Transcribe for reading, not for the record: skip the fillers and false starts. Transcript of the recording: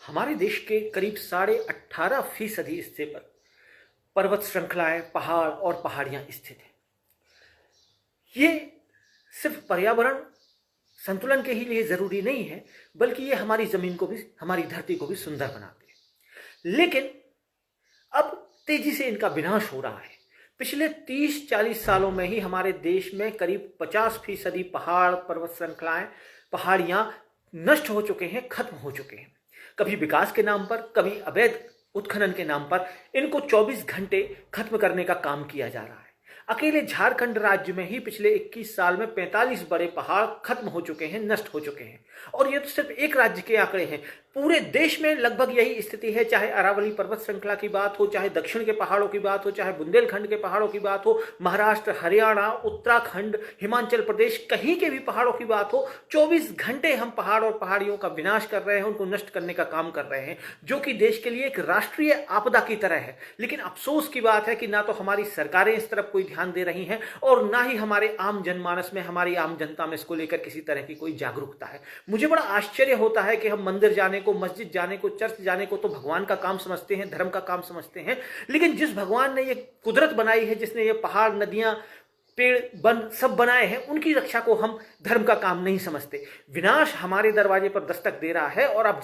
हमारे देश के करीब 18.5% हिस्से पर पर्वत श्रृंखलाएं, पहाड़ और पहाड़ियां स्थित हैं। ये सिर्फ पर्यावरण संतुलन के ही लिए जरूरी नहीं है, बल्कि ये हमारी जमीन को भी, हमारी धरती को भी सुंदर बनाते हैं। लेकिन अब तेजी से इनका विनाश हो रहा है। पिछले 30-40 सालों में ही हमारे देश में करीब 50% पहाड़, पर्वत श्रृंखलाएं, पहाड़ियां नष्ट हो चुके हैं, खत्म हो चुके हैं। कभी विकास के नाम पर, कभी अवैध उत्खनन के नाम पर इनको 24 घंटे खत्म करने का काम किया जा रहा है। अकेले झारखंड राज्य में ही पिछले 21 साल में 45 बड़े पहाड़ खत्म हो चुके हैं, नष्ट हो चुके हैं। और ये तो सिर्फ एक राज्य के आंकड़े हैं। पूरे देश में लगभग यही स्थिति है, चाहे अरावली पर्वत श्रृंखला की बात हो, चाहे दक्षिण के पहाड़ों की बात हो, चाहे बुंदेलखंड के पहाड़ों की बात हो, महाराष्ट्र, हरियाणा, उत्तराखंड, हिमाचल प्रदेश, कहीं के भी पहाड़ों की बात हो, 24 घंटे हम पहाड़ और पहाड़ियों का विनाश कर रहे हैं, उनको नष्ट करने का काम कर रहे हैं, जो कि देश के लिए एक राष्ट्रीय आपदा की तरह है। लेकिन अफसोस की बात है कि ना तो हमारी सरकारें इस तरफ कोई ध्यान दे रही हैं और ना ही हमारे आम जनमानस में, हमारी आम जनता में इसको लेकर किसी तरह की कोई जागरूकता है। मुझे बड़ा आश्चर्य होता है कि हम मंदिर जाने को, मस्जिद जाने को, चर्च जाने को तो भगवान का काम समझते हैं, धर्म का काम समझते हैं, लेकिन जिस भगवान ने ये कुदरत बनाई है, जिसने ये पहाड़, नदियां, पेड़, वन सब बनाए हैं, उनकी रक्षा को हम धर्म का काम नहीं समझते। विनाश हमारे दरवाजे पर दस्तक दे रहा है और अब